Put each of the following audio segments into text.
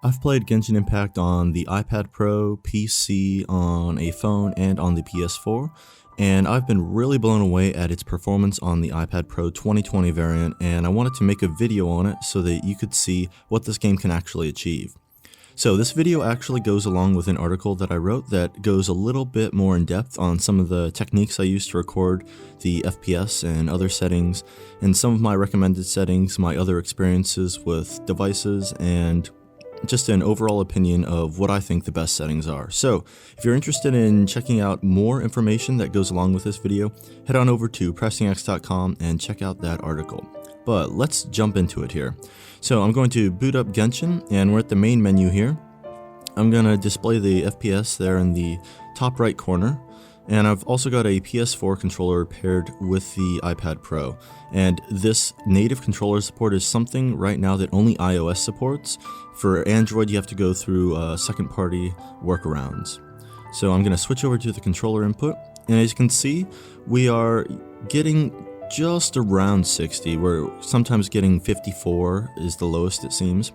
I've played Genshin Impact on the iPad Pro, PC, on a phone, and on the PS4, and I've been really blown away at its performance on the iPad Pro 2020 variant, and I wanted to make a video on it so that you could see what this game can actually achieve. So this video actually goes along with an article that I wrote that goes a little bit more in depth on some of the techniques I use to record the FPS and other settings, and some of my recommended settings, my other experiences with devices, and just an overall opinion of what I think the best settings are. So if you're interested in checking out more information that goes along with this video, head on over to pressingx.com and check out that article. But let's jump into it here. So I'm going to boot up Genshin, and we're at the main menu here. I'm going to display the FPS there in the top right corner. And I've also got a PS4 controller paired with the iPad Pro. And this native controller support is something right now that only iOS supports. For Android, you have to go through second-party workarounds. So I'm going to switch over to the controller input. And as you can see, we are getting just around 60. We're sometimes getting 54 is the lowest it seems.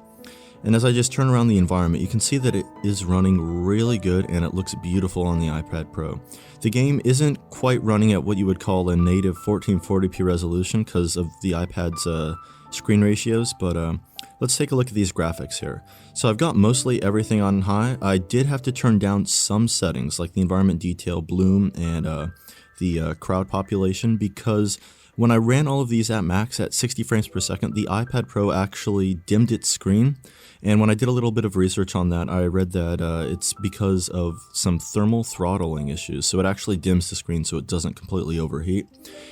And as I just turn around the environment, you can see that it is running really good and it looks beautiful on the iPad Pro. The game isn't quite running at what you would call a native 1440p resolution because of the iPad's screen ratios, but let's take a look at these graphics here. So I've got mostly everything on high. I did have to turn down some settings like the environment detail, bloom, and the crowd population, because when I ran all of these at max at 60 frames per second, the iPad Pro actually dimmed its screen. And when I did a little bit of research on that, I read that it's because of some thermal throttling issues. So it actually dims the screen so it doesn't completely overheat.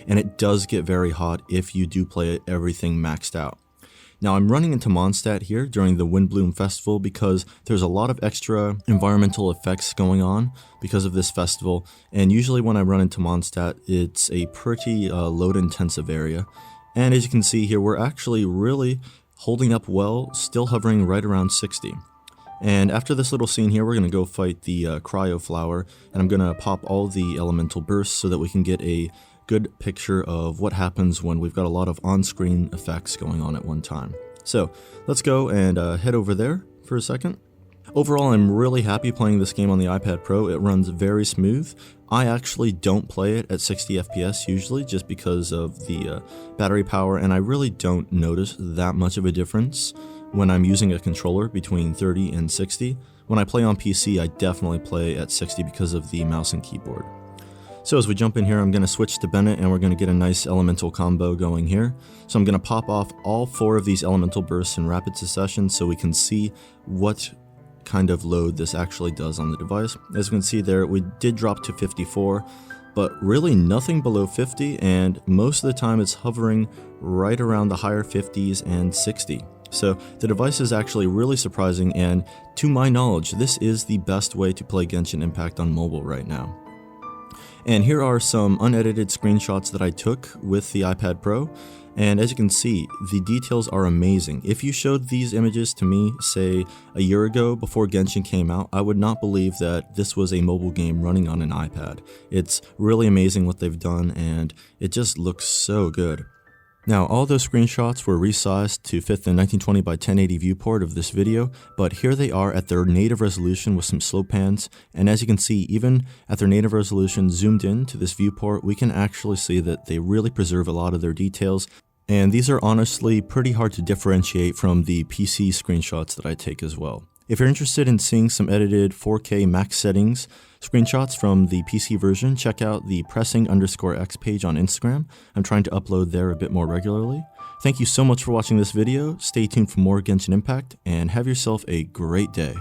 And it does get very hot if you do play everything maxed out. Now I'm running into Mondstadt here during the Windbloom Festival because there's a lot of extra environmental effects going on because of this festival, and usually when I run into Mondstadt it's a pretty load intensive area. And as you can see here, we're actually really holding up well, still hovering right around 60. And after this little scene here, we're going to go fight the Cryo Flower, and I'm going to pop all the elemental bursts so that we can get a good picture of what happens when we've got a lot of on-screen effects going on at one time. So let's go and head over there for a second. Overall, I'm really happy playing this game on the iPad Pro. It runs very smooth. I actually don't play it at 60 FPS usually just because of the battery power, and I really don't notice that much of a difference when I'm using a controller between 30 and 60. When I play on PC, I definitely play at 60 because of the mouse and keyboard. So as we jump in here, I'm going to switch to Bennett and we're going to get a nice elemental combo going here. So I'm going to pop off all 4 of these elemental bursts in rapid succession so we can see what kind of load this actually does on the device. As you can see there, we did drop to 54, but really nothing below 50, and most of the time it's hovering right around the higher 50s and 60. So the device is actually really surprising, and to my knowledge, this is the best way to play Genshin Impact on mobile right now. And here are some unedited screenshots that I took with the iPad Pro, and as you can see, the details are amazing. If you showed these images to me, say, a year ago before Genshin came out, I would not believe that this was a mobile game running on an iPad. It's really amazing what they've done, and it just looks so good. Now, all those screenshots were resized to fit the 1920 by 1080 viewport of this video, but here they are at their native resolution with some slow pans, and as you can see, even at their native resolution zoomed in to this viewport, we can actually see that they really preserve a lot of their details, and these are honestly pretty hard to differentiate from the PC screenshots that I take as well. If you're interested in seeing some edited 4K max settings screenshots from the PC version, check out the pressing_x page on Instagram. I'm trying to upload there a bit more regularly. Thank you so much for watching this video. Stay tuned for more Genshin Impact, and have yourself a great day.